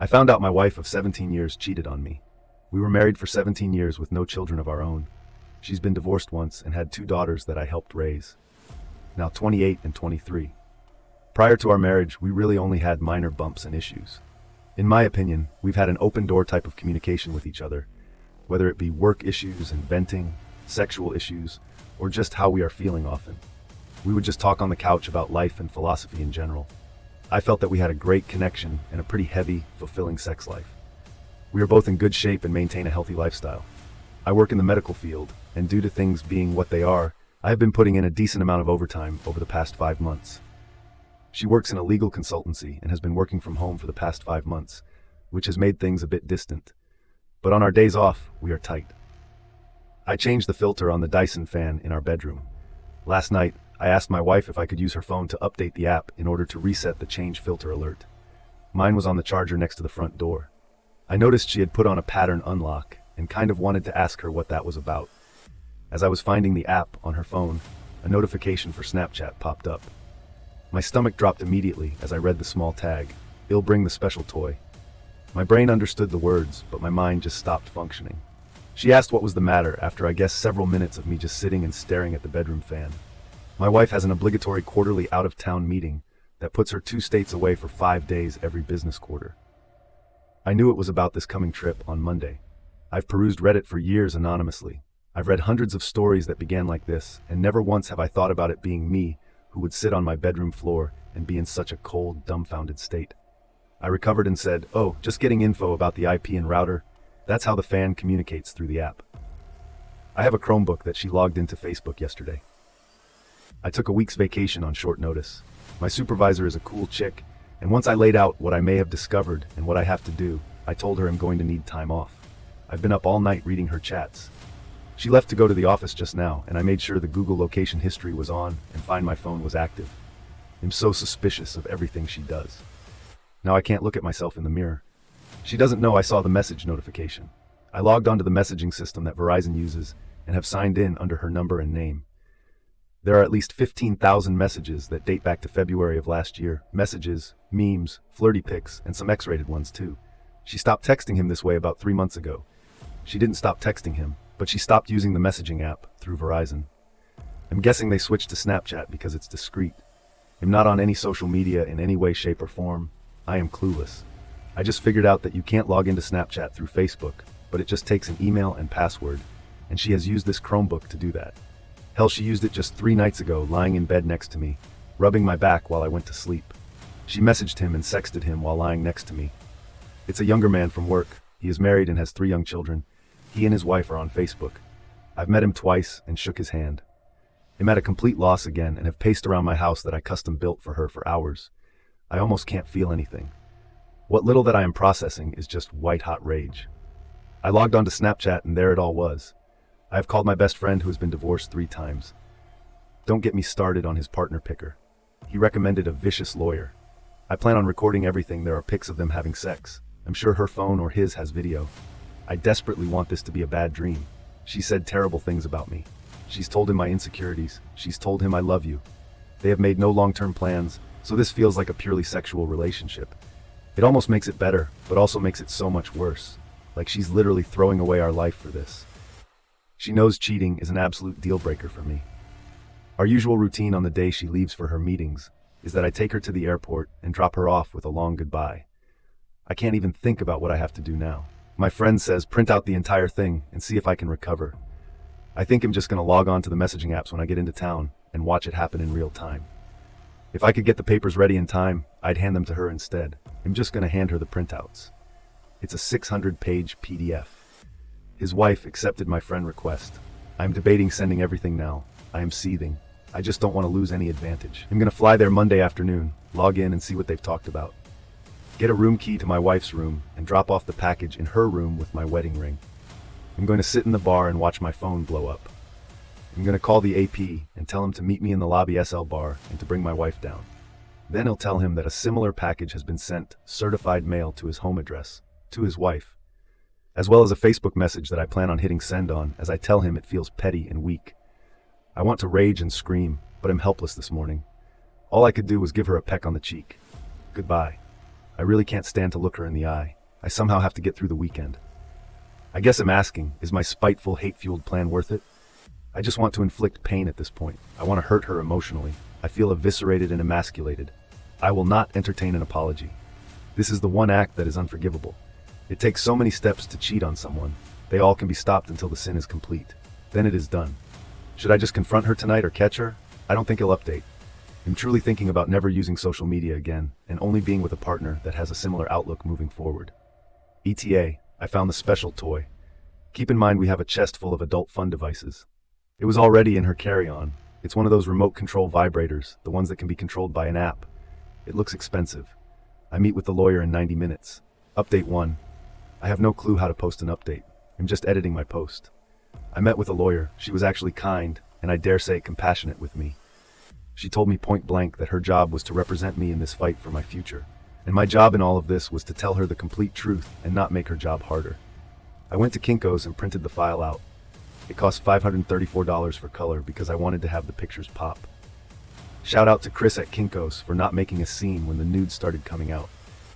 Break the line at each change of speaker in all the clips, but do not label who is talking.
I found out my wife of 17 years cheated on me. We were married for 17 years with no children of our own. She's been divorced once and had 2 daughters that I helped raise. Now 28 and 23. Prior to our marriage, we really only had minor bumps and issues. In my opinion, we've had an open door type of communication with each other, whether it be work issues and venting, sexual issues, or just how we are feeling often. We would just talk on the couch about life and philosophy in general. I felt that we had a great connection and a pretty heavy, fulfilling sex life. We are both in good shape and maintain a healthy lifestyle. I work in the medical field, and due to things being what they are, I have been putting in a decent amount of overtime over the past 5 months. She works in a legal consultancy and has been working from home for the past 5 months, which has made things a bit distant. But on our days off, we are tight. I changed the filter on the Dyson fan in our bedroom. Last night, I asked my wife if I could use her phone to update the app in order to reset the change filter alert. Mine was on the charger next to the front door. I noticed she had put on a pattern unlock and kind of wanted to ask her what that was about. As I was finding the app on her phone, a notification for Snapchat popped up. My stomach dropped immediately as I read the small tag, "It'll bring the special toy." My brain understood the words, but my mind just stopped functioning. She asked what was the matter after I guessed several minutes of me just sitting and staring at the bedroom fan. My wife has an obligatory quarterly out-of-town meeting that puts her 2 states away for 5 days every business quarter. I knew it was about this coming trip on Monday. I've perused Reddit for years anonymously. I've read hundreds of stories that began like this, and never once have I thought about it being me who would sit on my bedroom floor and be in such a cold, dumbfounded state. I recovered and said, "Oh, just getting info about the IP and router. That's how the fan communicates through the app." I have a Chromebook that she logged into Facebook yesterday. I took a week's vacation on short notice. My supervisor is a cool chick, and once I laid out what I may have discovered and what I have to do, I told her I'm going to need time off. I've been up all night reading her chats. She left to go to the office just now, and I made sure the Google location history was on and Find My Phone was active. I'm so suspicious of everything she does. Now I can't look at myself in the mirror. She doesn't know I saw the message notification. I logged onto the messaging system that Verizon uses and have signed in under her number and name. There are at least 15,000 messages that date back to February of last year. Messages, memes, flirty pics, and some X-rated ones too. She stopped texting him this way about 3 months ago. She didn't stop texting him, but she stopped using the messaging app through Verizon. I'm guessing they switched to Snapchat because it's discreet. I'm not on any social media in any way, shape, or form. I am clueless. I just figured out that you can't log into Snapchat through Facebook, but it just takes an email and password, and she has used this Chromebook to do that. Hell, she used it just 3 nights ago, lying in bed next to me, rubbing my back while I went to sleep. She messaged him and sexted him while lying next to me. It's a younger man from work. He is married and has 3 young children. He and his wife are on Facebook. I've met him twice and shook his hand. I'm at a complete loss again and have paced around my house that I custom built for her for hours. I almost can't feel anything. What little that I am processing is just white-hot rage. I logged onto Snapchat and there it all was. I have called my best friend who has been divorced 3 times. Don't get me started on his partner picker. He recommended a vicious lawyer. I plan on recording everything. There are pics of them having sex. I'm sure her phone or his has video. I desperately want this to be a bad dream. She said terrible things about me. She's told him my insecurities. She's told him I love you. They have made no long-term plans, so this feels like a purely sexual relationship. It almost makes it better, but also makes it so much worse. Like she's literally throwing away our life for this. She knows cheating is an absolute deal breaker for me. Our usual routine on the day she leaves for her meetings is that I take her to the airport and drop her off with a long goodbye. I can't even think about what I have to do now. My friend says print out the entire thing and see if I can recover. I think I'm just going to log on to the messaging apps when I get into town and watch it happen in real time. If I could get the papers ready in time, I'd hand them to her instead. I'm just going to hand her the printouts. It's a 600-page PDF. His wife accepted my friend request. I'm debating sending everything now. I am seething. I just don't want to lose any advantage. I'm going to fly there Monday afternoon, log in and see what they've talked about. Get a room key to my wife's room and drop off the package in her room with my wedding ring. I'm going to sit in the bar and watch my phone blow up. I'm going to call the AP and tell him to meet me in the lobby SL bar and to bring my wife down. Then I'll tell him that a similar package has been sent, certified mail to his home address, to his wife, as well as a Facebook message that I plan on hitting send on as I tell him it feels petty and weak. I want to rage and scream, but I'm helpless this morning. All I could do was give her a peck on the cheek. Goodbye. I really can't stand to look her in the eye. I somehow have to get through the weekend. I guess I'm asking, is my spiteful, hate-fueled plan worth it? I just want to inflict pain at this point. I want to hurt her emotionally. I feel eviscerated and emasculated. I will not entertain an apology. This is the one act that is unforgivable. It takes so many steps to cheat on someone. They all can be stopped until the sin is complete. Then it is done. Should I just confront her tonight or catch her? I don't think he'll update. I'm truly thinking about never using social media again and only being with a partner that has a similar outlook moving forward. ETA, I found the special toy. Keep in mind we have a chest full of adult fun devices. It was already in her carry-on. It's one of those remote control vibrators, the ones that can be controlled by an app. It looks expensive. I meet with the lawyer in 90 minutes. Update 1. I have no clue how to post an update. I'm just editing my post. I met with a lawyer. She was actually kind, and I dare say compassionate with me. She told me point blank that her job was to represent me in this fight for my future. And my job in all of this was to tell her the complete truth and not make her job harder. I went to Kinko's and printed the file out. It cost $534 for color because I wanted to have the pictures pop. Shout out to Chris at Kinko's for not making a scene when the nudes started coming out.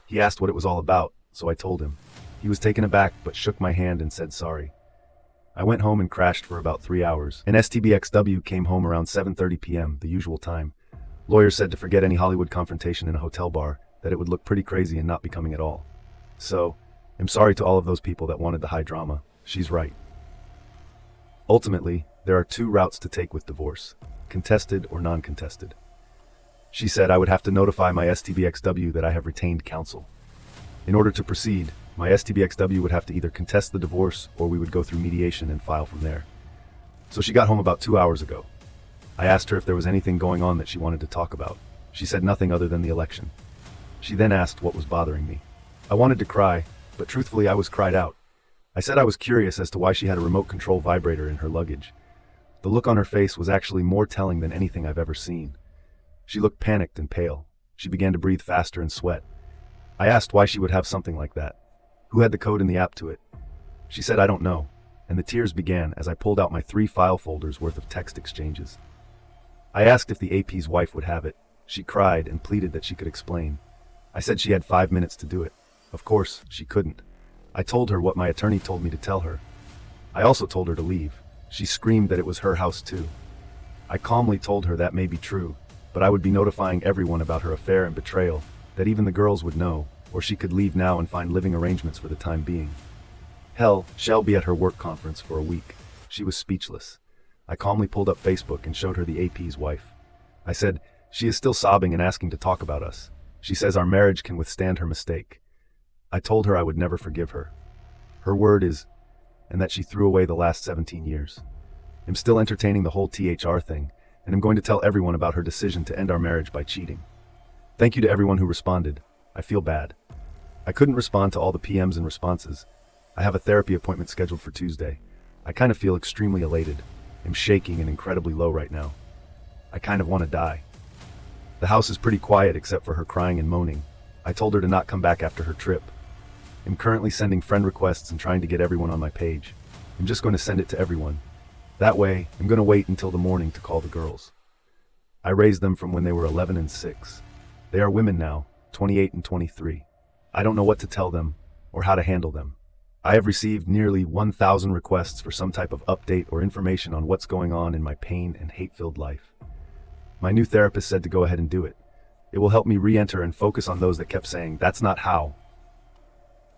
He asked what it was all about, so I told him. He was taken aback but shook my hand and said sorry. I went home and crashed for about 3 hours. An STBXW came home around 7:30 p.m., the usual time. Lawyer said to forget any Hollywood confrontation in a hotel bar, that it would look pretty crazy and not becoming at all. So, I'm sorry to all of those people that wanted the high drama. She's right. Ultimately, there are 2 routes to take with divorce, contested or non-contested. She said I would have to notify my STBXW that I have retained counsel. In order to proceed, my STBXW would have to either contest the divorce or we would go through mediation and file from there. So she got home about 2 hours ago. I asked her if there was anything going on that she wanted to talk about. She said nothing other than the election. She then asked what was bothering me. I wanted to cry, but truthfully I was cried out. I said I was curious as to why she had a remote control vibrator in her luggage. The look on her face was actually more telling than anything I've ever seen. She looked panicked and pale. She began to breathe faster and sweat. I asked why she would have something like that. Who had the code in the app to it? She said I don't know, and the tears began as I pulled out my 3 file folders worth of text exchanges. I asked if the AP's wife would have it. She cried and pleaded that she could explain. I said she had 5 minutes to do it. Of course, she couldn't. I told her what my attorney told me to tell her. I also told her to leave. She screamed that it was her house too. I calmly told her that may be true, but I would be notifying everyone about her affair and betrayal, that even the girls would know, or she could leave now and find living arrangements for the time being. Hell, she'll be at her work conference for a week. She was speechless. I calmly pulled up Facebook and showed her the AP's wife. I said, she is still sobbing and asking to talk about us. She says our marriage can withstand her mistake. I told her I would never forgive her. Her word is, and that she threw away the last 17 years. I'm still entertaining the whole THR thing, and I'm going to tell everyone about her decision to end our marriage by cheating. Thank you to everyone who responded. I feel bad. I couldn't respond to all the PMs and responses. I have a therapy appointment scheduled for Tuesday. I kind of feel extremely elated. I'm shaking and incredibly low right now. I kind of want to die. The house is pretty quiet except for her crying and moaning. I told her to not come back after her trip. I'm currently sending friend requests and trying to get everyone on my page. I'm just going to send it to everyone. That way, I'm going to wait until the morning to call the girls. I raised them from when they were 11 and 6. They are women now, 28 and 23. I don't know what to tell them or how to handle them. I have received nearly 1,000 requests for some type of update or information on what's going on in my pain and hate-filled life. My new therapist said to go ahead and do it. It will help me re-enter and focus on those that kept saying, that's not how.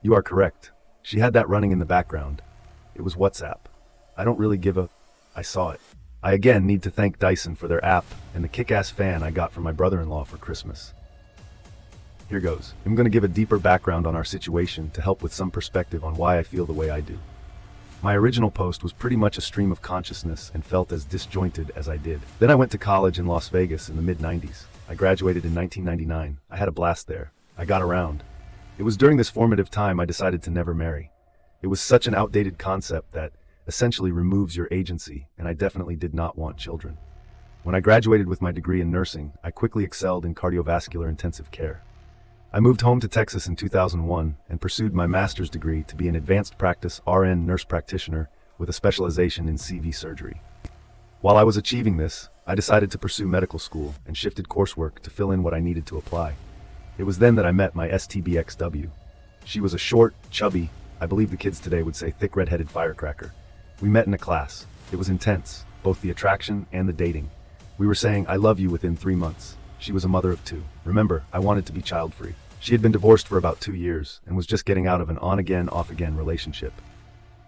You are correct. She had that running in the background. It was WhatsApp. I don't really give a... I saw it. I again need to thank Dyson for their app and the kick-ass fan I got from my brother-in-law for Christmas. Here goes. I'm going to give a deeper background on our situation to help with some perspective on why I feel the way I do. My original post was pretty much a stream of consciousness and felt as disjointed as I did. Then I went to college in Las Vegas in the mid-90s. I graduated in 1999. I had a blast there. I got around. It was during this formative time I decided to never marry. It was such an outdated concept that essentially removes your agency, and I definitely did not want children. When I graduated with my degree in nursing, I quickly excelled in cardiovascular intensive care. I moved home to Texas in 2001 and pursued my master's degree to be an advanced practice RN nurse practitioner with a specialization in CV surgery. While I was achieving this, I decided to pursue medical school and shifted coursework to fill in what I needed to apply. It was then that I met my STBXW. She was a short, chubby, I believe the kids today would say thick red-headed firecracker. We met in a class. It was intense, both the attraction and the dating. We were saying I love you within 3 months. She was a mother of 2. Remember, I wanted to be child-free. She had been divorced for about 2 years and was just getting out of an on-again, off-again relationship.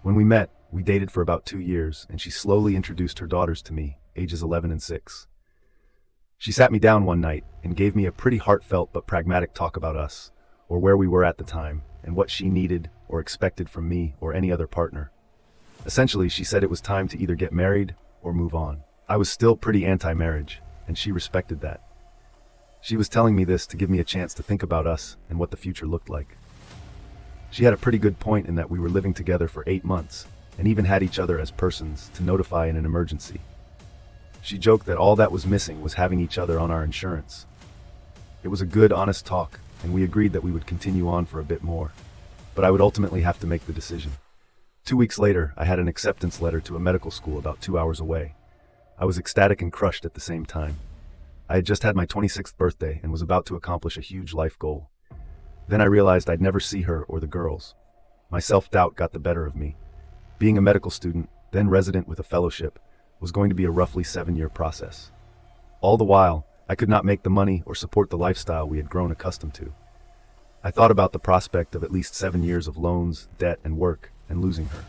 When we met, we dated for about 2 years, and she slowly introduced her daughters to me, ages 11 and 6. She sat me down one night and gave me a pretty heartfelt but pragmatic talk about us, or where we were at the time, and what she needed or expected from me or any other partner. Essentially, she said it was time to either get married or move on. I was still pretty anti-marriage, and she respected that. She was telling me this to give me a chance to think about us and what the future looked like. She had a pretty good point in that we were living together for 8 months, and even had each other as persons to notify in an emergency. She joked that all that was missing was having each other on our insurance. It was a good, honest talk, and we agreed that we would continue on for a bit more, but I would ultimately have to make the decision. 2 weeks later, I had an acceptance letter to a medical school about 2 hours away. I was ecstatic and crushed at the same time. I had just had my 26th birthday and was about to accomplish a huge life goal. Then I realized I'd never see her or the girls. My self-doubt got the better of me. Being a medical student, then resident with a fellowship, was going to be a roughly 7-year process. All the while, I could not make the money or support the lifestyle we had grown accustomed to. I thought about the prospect of at least 7 years of loans, debt, and work, and losing her.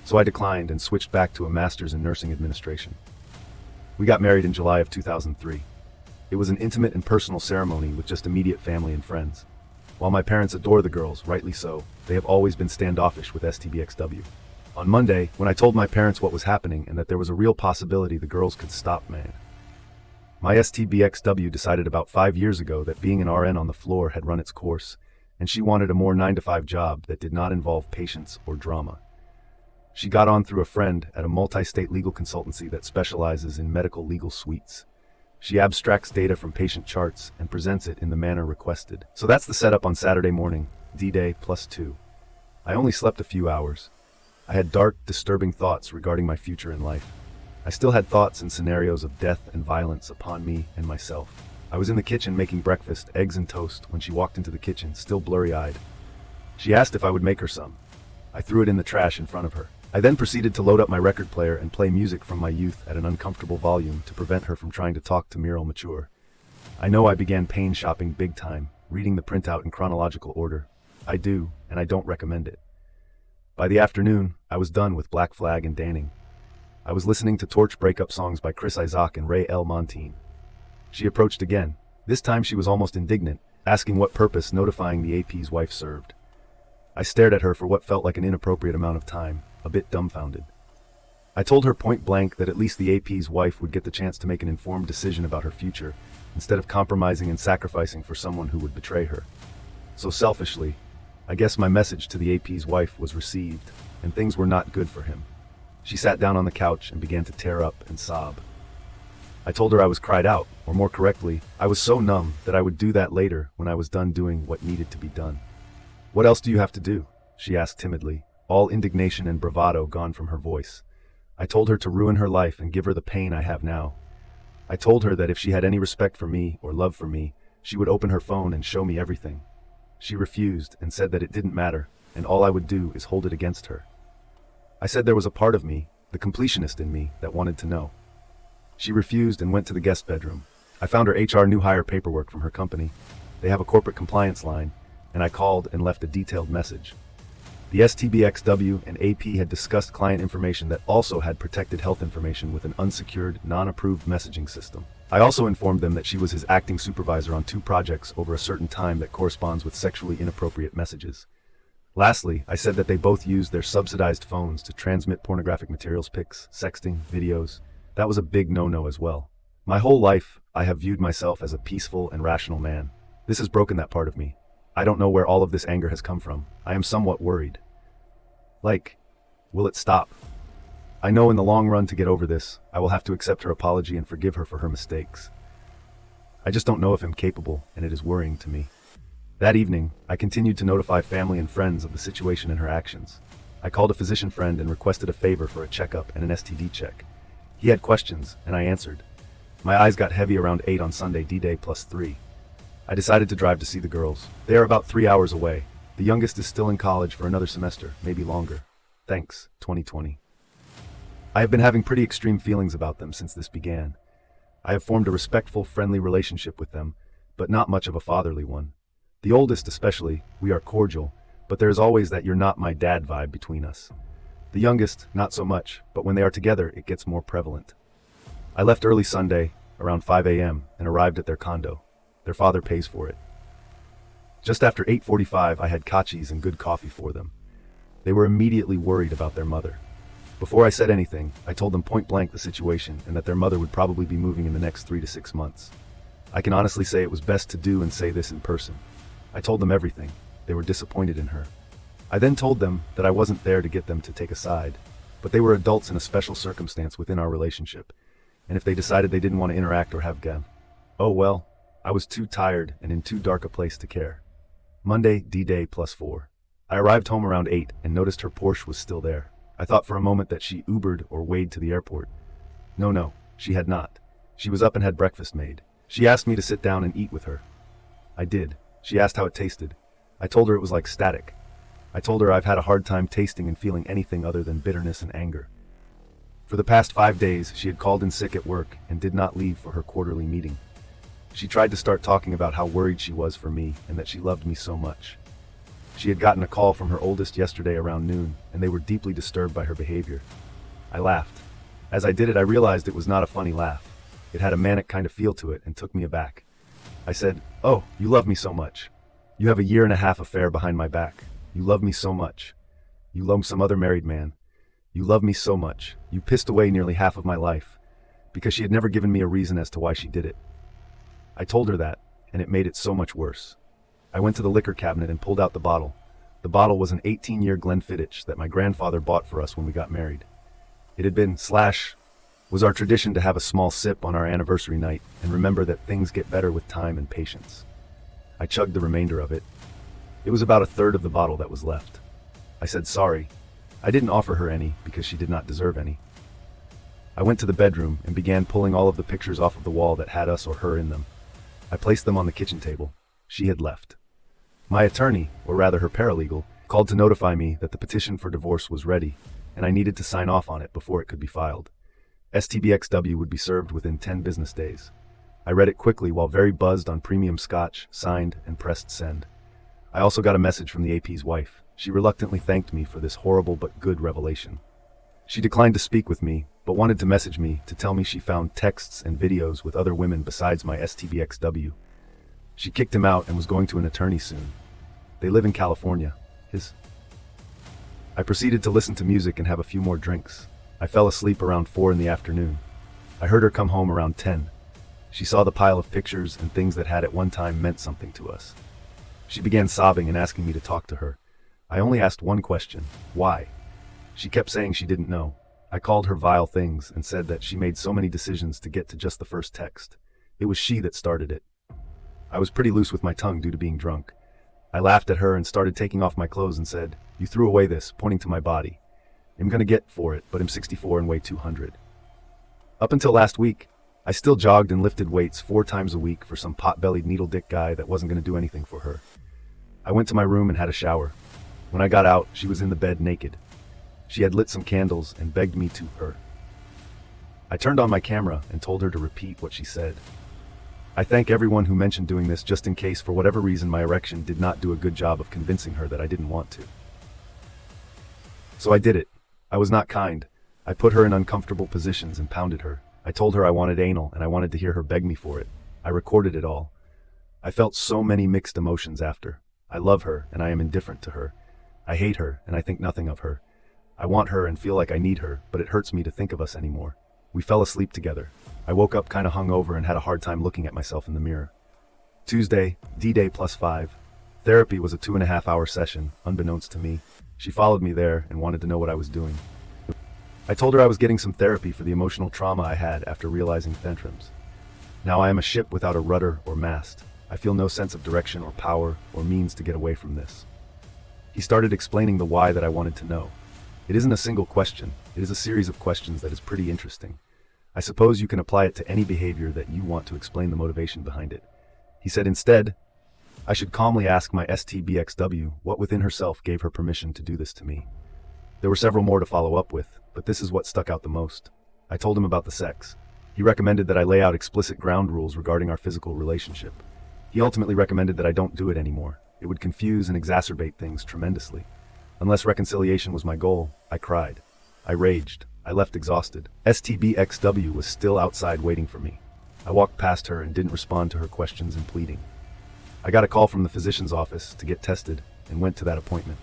So I declined and switched back to a master's in nursing administration. We got married in July of 2003. It was an intimate and personal ceremony with just immediate family and friends. While my parents adore the girls, rightly so, they have always been standoffish with STBXW. On Monday, when I told my parents what was happening and that there was a real possibility the girls could stop, my STBXW decided about 5 years ago that being an RN on the floor had run its course, and she wanted a more 9-to-5 job that did not involve patients or drama. She got on through a friend at a multi-state legal consultancy that specializes in medical legal suites. She abstracts data from patient charts and presents it in the manner requested. So that's the setup on Saturday morning, D-Day +2. I only slept a few hours. I had dark, disturbing thoughts regarding my future in life. I still had thoughts and scenarios of death and violence upon me and myself. I was in the kitchen making breakfast, eggs and toast, when she walked into the kitchen, still blurry-eyed. She asked if I would make her some. I threw it in the trash in front of her. I then proceeded to load up my record player and play music from my youth at an uncomfortable volume to prevent her from trying to talk to Muriel Mature. I know I began pain shopping big time, reading the printout in chronological order. I do, and I don't recommend it. By the afternoon, I was done with Black Flag and Danning. I was listening to Torch breakup songs by Chris Isaak and Ray L. Montine. She approached again. This time she was almost indignant, asking what purpose notifying the AP's wife served. I stared at her for what felt like an inappropriate amount of time, a bit dumbfounded. I told her point blank that at least the AP's wife would get the chance to make an informed decision about her future, instead of compromising and sacrificing for someone who would betray her. So selfishly, I guess my message to the AP's wife was received, and things were not good for him. She sat down on the couch and began to tear up and sob. I told her I was cried out, or more correctly, I was so numb that I would do that later when I was done doing what needed to be done. "What else do you have to do?" she asked timidly, all indignation and bravado gone from her voice. I told her to ruin her life and give her the pain I have now. I told her that if she had any respect for me or love for me, she would open her phone and show me everything. She refused and said that it didn't matter, and all I would do is hold it against her. I said there was a part of me, the completionist in me, that wanted to know. She refused and went to the guest bedroom. I found her HR new hire paperwork from her company. They have a corporate compliance line, and I called and left a detailed message. The STBXW and AP had discussed client information that also had protected health information with an unsecured, non-approved messaging system. I also informed them that she was his acting supervisor on 2 projects over a certain time that corresponds with sexually inappropriate messages. Lastly, I said that they both used their subsidized phones to transmit pornographic materials, pics, sexting, videos. That was a big no-no as well. My whole life, I have viewed myself as a peaceful and rational man. This has broken that part of me. I don't know where all of this anger has come from. I am somewhat worried. Will it stop? I know in the long run to get over this, I will have to accept her apology and forgive her for her mistakes. I just don't know if I'm capable, and it is worrying to me. That evening, I continued to notify family and friends of the situation and her actions. I called a physician friend and requested a favor for a checkup and an STD check. He had questions, and I answered. My eyes got heavy around 8 on Sunday, D-Day +3. I decided to drive to see the girls. They are about 3 hours away. The youngest is still in college for another semester, maybe longer. Thanks, 2020. I have been having pretty extreme feelings about them since this began. I have formed a respectful, friendly relationship with them, but not much of a fatherly one. The oldest especially, we are cordial, but there is always that "you're not my dad" vibe between us. The youngest, not so much, but when they are together, it gets more prevalent. I left early Sunday, around 5 a.m., and arrived at their condo. Their father pays for it. Just after 8:45, I had kachis and good coffee for them. They were immediately worried about their mother. Before I said anything, I told them point blank the situation and that their mother would probably be moving in the next 3 to 6 months. I can honestly say it was best to do and say this in person. I told them everything. They were disappointed in her. I then told them that I wasn't there to get them to take a side, but they were adults in a special circumstance within our relationship, and if they decided they didn't want to interact or have gam, oh well, I was too tired and in too dark a place to care. Monday, D-Day +4. I arrived home around 8 and noticed her Porsche was still there. I thought for a moment that she Ubered or Wade to the airport. No, she had not. She was up and had breakfast made. She asked me to sit down and eat with her. I did. She asked how it tasted. I told her it was like static. I told her I've had a hard time tasting and feeling anything other than bitterness and anger. For the past 5 days, she had called in sick at work and did not leave for her quarterly meeting. She tried to start talking about how worried she was for me and that she loved me so much. She had gotten a call from her oldest yesterday around noon, and they were deeply disturbed by her behavior. I laughed. As I did it, I realized it was not a funny laugh. It had a manic kind of feel to it and took me aback. I said, "Oh, you love me so much. You have a 1.5-year affair behind my back. You love me so much. You love some other married man. You love me so much. You pissed away nearly half of my life," because she had never given me a reason as to why she did it. I told her that, and it made it so much worse. I went to the liquor cabinet and pulled out the bottle. The bottle was an 18-year Glenfiddich that my grandfather bought for us when we got married. It had been was our tradition to have a small sip on our anniversary night and remember that things get better with time and patience. I chugged the remainder of it. It was about a third of the bottle that was left. I said sorry. I didn't offer her any because she did not deserve any. I went to the bedroom and began pulling all of the pictures off of the wall that had us or her in them. I placed them on the kitchen table. She had left. My attorney, or rather her paralegal, called to notify me that the petition for divorce was ready, and I needed to sign off on it before it could be filed. STBXW would be served within 10 business days. I read it quickly while very buzzed on premium scotch, signed, and pressed send. I also got a message from the AP's wife. She reluctantly thanked me for this horrible but good revelation. She declined to speak with me, but wanted to message me to tell me she found texts and videos with other women besides my STBXW. She kicked him out and was going to an attorney soon. They live in California. I proceeded to listen to music and have a few more drinks. I fell asleep around 4 in the afternoon. I heard her come home around 10. She saw the pile of pictures and things that had at one time meant something to us. She began sobbing and asking me to talk to her. I only asked one question: why? She kept saying she didn't know. I called her vile things and said that she made so many decisions to get to just the first text. It was she that started it. I was pretty loose with my tongue due to being drunk. I laughed at her and started taking off my clothes and said, "You threw away this," pointing to my body. "I'm gonna get for it, but I'm 64 and weigh 200. Up until last week, I still jogged and lifted weights 4 times a week for some pot-bellied needle-dick guy that wasn't gonna do anything for her. I went to my room and had a shower. When I got out, she was in the bed naked. She had lit some candles and begged me to her. I turned on my camera and told her to repeat what she said. I thank everyone who mentioned doing this just in case for whatever reason my erection did not do a good job of convincing her that I didn't want to. So I did it. I was not kind. I put her in uncomfortable positions and pounded her. I told her I wanted anal and I wanted to hear her beg me for it. I recorded it all. I felt so many mixed emotions after. I love her and I am indifferent to her. I hate her and I think nothing of her. I want her and feel like I need her, but it hurts me to think of us anymore. We fell asleep together. I woke up kinda hungover and had a hard time looking at myself in the mirror. Tuesday, D-Day +5. Therapy was a 2.5-hour session, unbeknownst to me. She followed me there and wanted to know what I was doing. I told her I was getting some therapy for the emotional trauma I had after realizing tantrums. Now I am a ship without a rudder or mast. I feel no sense of direction or power or means to get away from this. He started explaining the why that I wanted to know. It isn't a single question, it is a series of questions that is pretty interesting. I suppose you can apply it to any behavior that you want to explain the motivation behind it. He said instead, I should calmly ask my STBXW what within herself gave her permission to do this to me. There were several more to follow up with, but this is what stuck out the most. I told him about the sex. He recommended that I lay out explicit ground rules regarding our physical relationship. He ultimately recommended that I don't do it anymore. It would confuse and exacerbate things tremendously. Unless reconciliation was my goal, I cried. I raged. I left exhausted. STBXW was still outside waiting for me. I walked past her and didn't respond to her questions and pleading. I got a call from the physician's office to get tested and went to that appointment.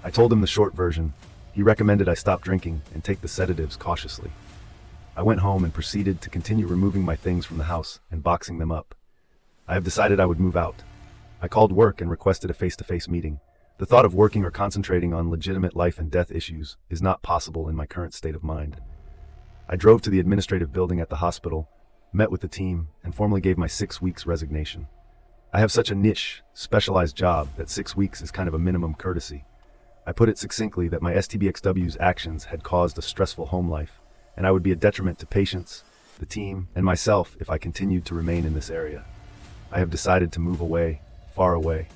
I told him the short version. He recommended I stop drinking and take the sedatives cautiously. I went home and proceeded to continue removing my things from the house and boxing them up. I have decided I would move out. I called work and requested a face-to-face meeting. The thought of working or concentrating on legitimate life and death issues is not possible in my current state of mind. I drove to the administrative building at the hospital, met with the team, and formally gave my 6 weeks resignation. I have such a niche, specialized job that 6 weeks is kind of a minimum courtesy. I put it succinctly that my STBXW's actions had caused a stressful home life, and I would be a detriment to patients, the team, and myself if I continued to remain in this area. I have decided to move away, far away.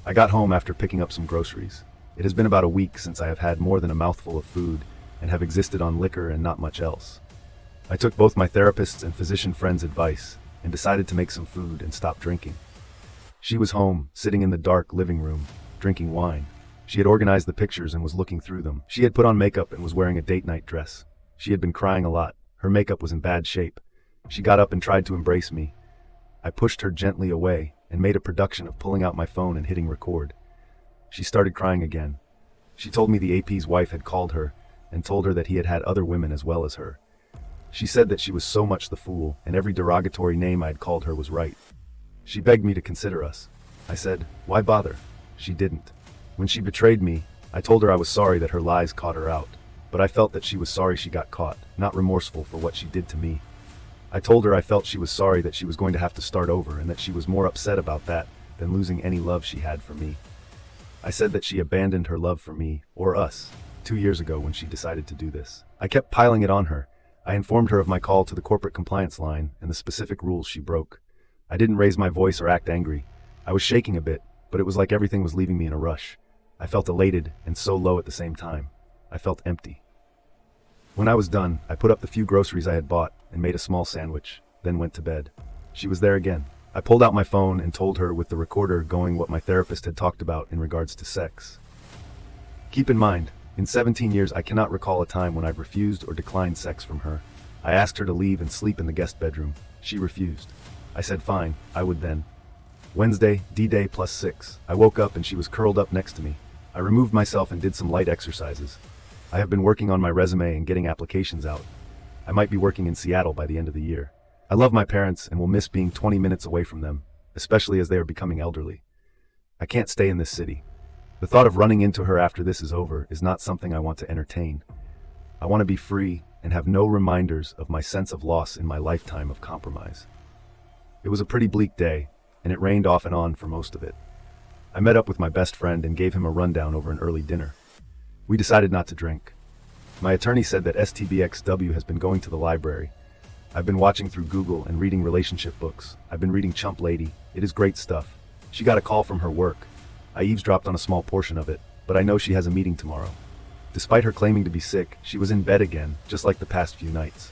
I got home after picking up some groceries. It has been about a week since I have had more than a mouthful of food and have existed on liquor and not much else. I took both my therapist's and physician friend's advice and decided to make some food and stop drinking. She was home, sitting in the dark living room, drinking wine. She had organized the pictures and was looking through them. She had put on makeup and was wearing a date night dress. She had been crying a lot. Her makeup was in bad shape. She got up and tried to embrace me. I pushed her gently away and made a production of pulling out my phone and hitting record. She started crying again. She told me the AP's wife had called her and told her that he had had other women as well as her. She said that she was so much the fool and every derogatory name I had called her was right. She begged me to consider us. I said, why bother? She didn't. When she betrayed me, I told her I was sorry that her lies caught her out, but I felt that she was sorry she got caught, not remorseful for what she did to me. I told her I felt she was sorry that she was going to have to start over and that she was more upset about that than losing any love she had for me. I said that she abandoned her love for me, or us, 2 years ago when she decided to do this. I kept piling it on her. I informed her of my call to the corporate compliance line and the specific rules she broke. I didn't raise my voice or act angry. I was shaking a bit, but it was like everything was leaving me in a rush. I felt elated and so low at the same time. I felt empty. When I was done, I put up the few groceries I had bought and made a small sandwich, then went to bed. She was there again. I pulled out my phone and told her with the recorder going what my therapist had talked about in regards to sex. Keep in mind, in 17 years I cannot recall a time when I've refused or declined sex from her. I asked her to leave and sleep in the guest bedroom. She refused. I said fine, I would then. Wednesday, D-Day +6. I woke up and she was curled up next to me. I removed myself and did some light exercises. I have been working on my resume and getting applications out. I might be working in Seattle by the end of the year. I love my parents and will miss being 20 minutes away from them, especially as they are becoming elderly. I can't stay in this city. The thought of running into her after this is over is not something I want to entertain. I want to be free and have no reminders of my sense of loss in my lifetime of compromise. It was a pretty bleak day, and it rained off and on for most of it. I met up with my best friend and gave him a rundown over an early dinner. We decided not to drink. My attorney said that STBXW has been going to the library. I've been watching through Google and reading relationship books. I've been reading Chump Lady. It is great stuff. She got a call from her work. I eavesdropped on a small portion of it, but I know she has a meeting tomorrow. Despite her claiming to be sick, she was in bed again, just like the past few nights.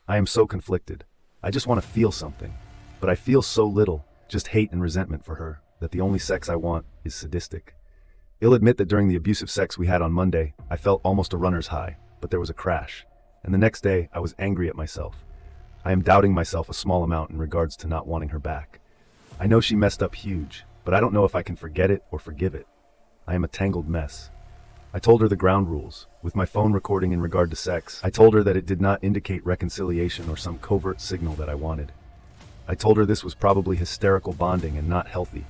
I am so conflicted. I just want to feel something. But I feel so little, just hate and resentment for her, that the only sex I want is sadistic. I'll admit that during the abusive sex we had on Monday, I felt almost a runner's high, but there was a crash. And the next day, I was angry at myself. I am doubting myself a small amount in regards to not wanting her back. I know she messed up huge, but I don't know if I can forget it or forgive it. I am a tangled mess. I told her the ground rules. With my phone recording in regard to sex, I told her that it did not indicate reconciliation or some covert signal that I wanted. I told her this was probably hysterical bonding and not healthy.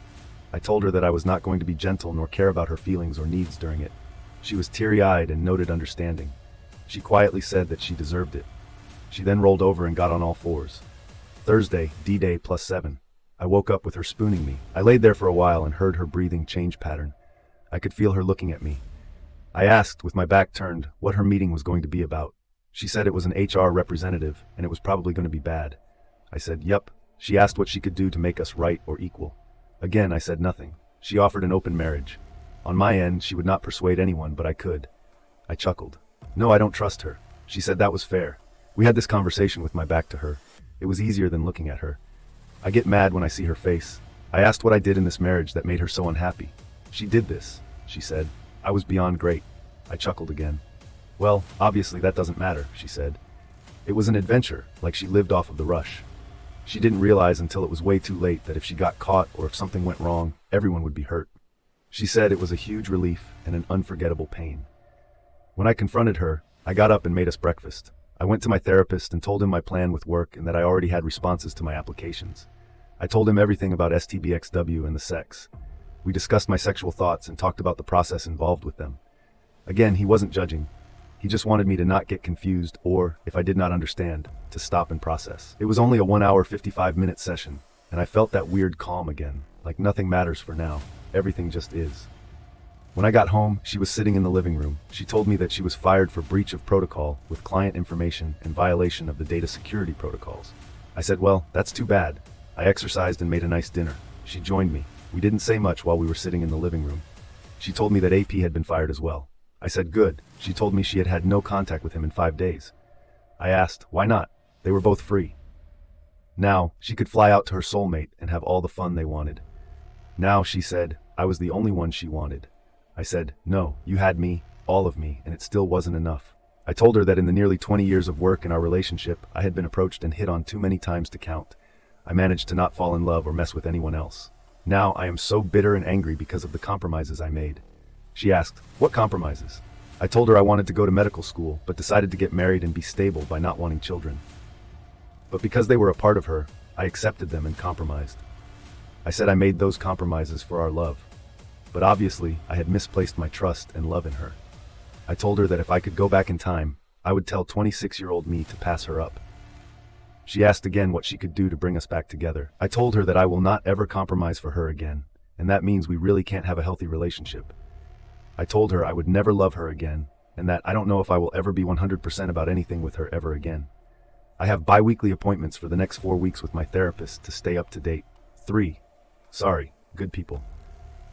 I told her that I was not going to be gentle nor care about her feelings or needs during it. She was teary-eyed and noted understanding. She quietly said that she deserved it. She then rolled over and got on all fours. Thursday, D-Day +7. I woke up with her spooning me. I laid there for a while and heard her breathing change pattern. I could feel her looking at me. I asked, with my back turned, what her meeting was going to be about. She said it was an HR representative and it was probably going to be bad. I said, "Yup." She asked what she could do to make us right or equal. Again, I said nothing. She offered an open marriage. On my end, she would not persuade anyone, but I could. I chuckled. No, I don't trust her. She said that was fair. We had this conversation with my back to her. It was easier than looking at her. I get mad when I see her face. I asked what I did in this marriage that made her so unhappy. She did this, she said. I was beyond great. I chuckled again. Well, obviously that doesn't matter, she said. It was an adventure, like she lived off of the rush. She didn't realize until it was way too late that if she got caught or if something went wrong, everyone would be hurt. She said it was a huge relief and an unforgettable pain. When I confronted her, I got up and made us breakfast. I went to my therapist and told him my plan with work and that I already had responses to my applications. I told him everything about STBXW and the sex. We discussed my sexual thoughts and talked about the process involved with them. Again, he wasn't judging. He just wanted me to not get confused or, if I did not understand, to stop and process. It was only a 1 hour 55-minute session, and I felt that weird calm again, like nothing matters for now. Everything just is. When I got home, she was sitting in the living room. She told me that she was fired for breach of protocol with client information and violation of the data security protocols. I said, well, that's too bad. I exercised and made a nice dinner. She joined me. We didn't say much while we were sitting in the living room. She told me that AP had been fired as well. I said, good. She told me she had had no contact with him in 5 days. I asked, why not? They were both free. Now, she could fly out to her soulmate and have all the fun they wanted. Now, she said, I was the only one she wanted. I said, no, you had me, all of me, and it still wasn't enough. I told her that in the nearly 20 years of work in our relationship, I had been approached and hit on too many times to count. I managed to not fall in love or mess with anyone else. Now I am so bitter and angry because of the compromises I made. She asked, what compromises? I told her I wanted to go to medical school, but decided to get married and be stable by not wanting children. But because they were a part of her, I accepted them and compromised. I said I made those compromises for our love. But obviously, I had misplaced my trust and love in her. I told her that if I could go back in time, I would tell 26-year-old me to pass her up. She asked again what she could do to bring us back together. I told her that I will not ever compromise for her again, and that means we really can't have a healthy relationship. I told her I would never love her again, and that I don't know if I will ever be 100% about anything with her ever again. I have bi-weekly appointments for the next 4 weeks with my therapist to stay up to date. 3. Sorry, good people.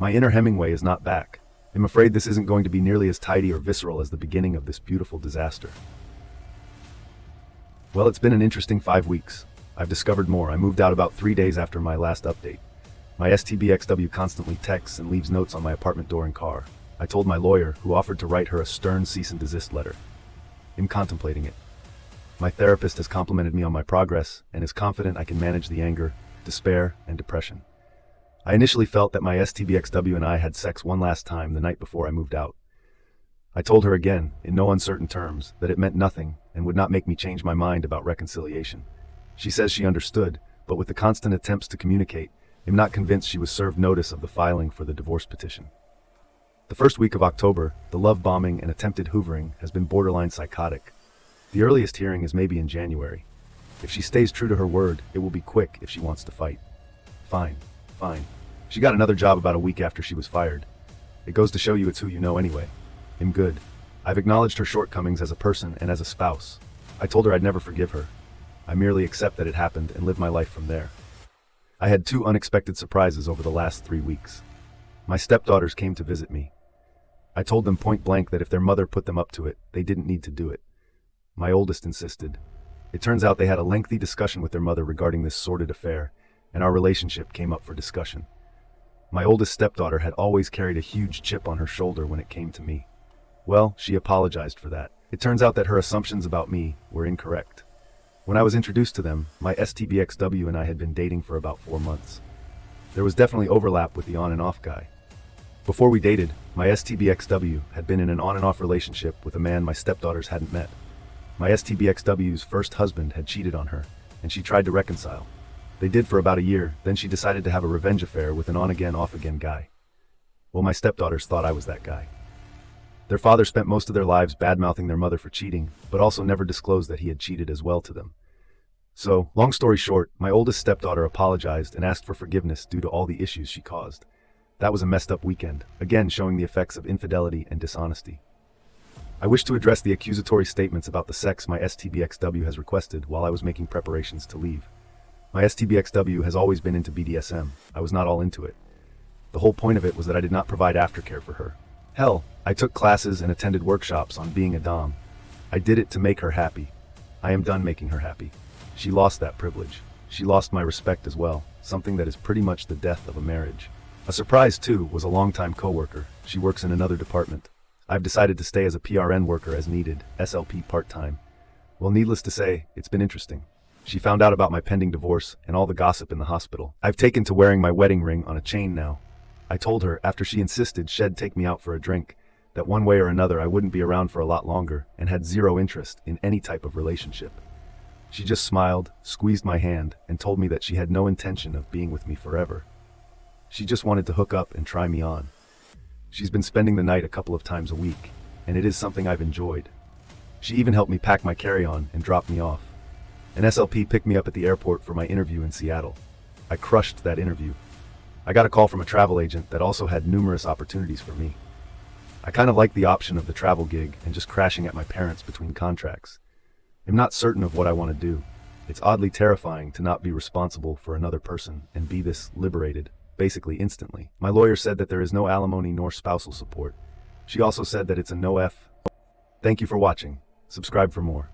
My inner Hemingway is not back. I'm afraid this isn't going to be nearly as tidy or visceral as the beginning of this beautiful disaster. Well, it's been an interesting 5 weeks. I've discovered more. I moved out about 3 days after my last update. My STBXW constantly texts and leaves notes on my apartment door and car. I told my lawyer, who offered to write her a stern cease and desist letter. I'm contemplating it. My therapist has complimented me on my progress and is confident I can manage the anger, despair, and depression. I initially felt that my STBXW and I had sex one last time the night before I moved out. I told her again, in no uncertain terms, that it meant nothing and would not make me change my mind about reconciliation. She says she understood, but with the constant attempts to communicate, I'm not convinced she was served notice of the filing for the divorce petition. The first week of October, the love bombing and attempted hoovering has been borderline psychotic. The earliest hearing is maybe in January. If she stays true to her word, it will be quick if she wants to fight. Fine. She got another job about a week after she was fired. It goes to show you it's who you know anyway. I'm good. I've acknowledged her shortcomings as a person and as a spouse. I told her I'd never forgive her. I merely accept that it happened and live my life from there. I had 2 unexpected surprises over the last 3 weeks. My stepdaughters came to visit me. I told them point blank that if their mother put them up to it, they didn't need to do it. My oldest insisted. It turns out they had a lengthy discussion with their mother regarding this sordid affair, and our relationship came up for discussion. My oldest stepdaughter had always carried a huge chip on her shoulder when it came to me. Well, she apologized for that. It turns out that her assumptions about me were incorrect. When I was introduced to them, my STBXW and I had been dating for about 4 months. There was definitely overlap with the on and off guy. Before we dated, my STBXW had been in an on and off relationship with a man my stepdaughters hadn't met. My STBXW's first husband had cheated on her, and she tried to reconcile. They did for about a year, then she decided to have a revenge affair with an on-again, off-again guy. Well, my stepdaughters thought I was that guy. Their father spent most of their lives bad-mouthing their mother for cheating, but also never disclosed that he had cheated as well to them. So, long story short, my oldest stepdaughter apologized and asked for forgiveness due to all the issues she caused. That was a messed up weekend, again showing the effects of infidelity and dishonesty. I wish to address the accusatory statements about the sex my STBXW has requested while I was making preparations to leave. My STBXW has always been into BDSM. I was not all into it. The whole point of it was that I did not provide aftercare for her. Hell, I took classes and attended workshops on being a dom. I did it to make her happy. I am done making her happy. She lost that privilege. She lost my respect as well, something that is pretty much the death of a marriage. A surprise, too, was a longtime coworker. She works in another department. I've decided to stay as a PRN worker as needed, SLP part-time. Well, needless to say, it's been interesting. She found out about my pending divorce and all the gossip in the hospital. I've taken to wearing my wedding ring on a chain now. I told her, after she insisted she'd take me out for a drink, that one way or another I wouldn't be around for a lot longer and had zero interest in any type of relationship. She just smiled, squeezed my hand, and told me that she had no intention of being with me forever. She just wanted to hook up and try me on. She's been spending the night a couple of times a week, and it is something I've enjoyed. She even helped me pack my carry-on and drop me off. An SLP picked me up at the airport for my interview in Seattle. I crushed that interview. I got a call from a travel agent that also had numerous opportunities for me. I kind of like the option of the travel gig and just crashing at my parents between contracts. I'm not certain of what I want to do. It's oddly terrifying to not be responsible for another person and be this liberated, basically instantly. My lawyer said that there is no alimony nor spousal support. She also said that it's a no F. Thank you for watching. Subscribe for more.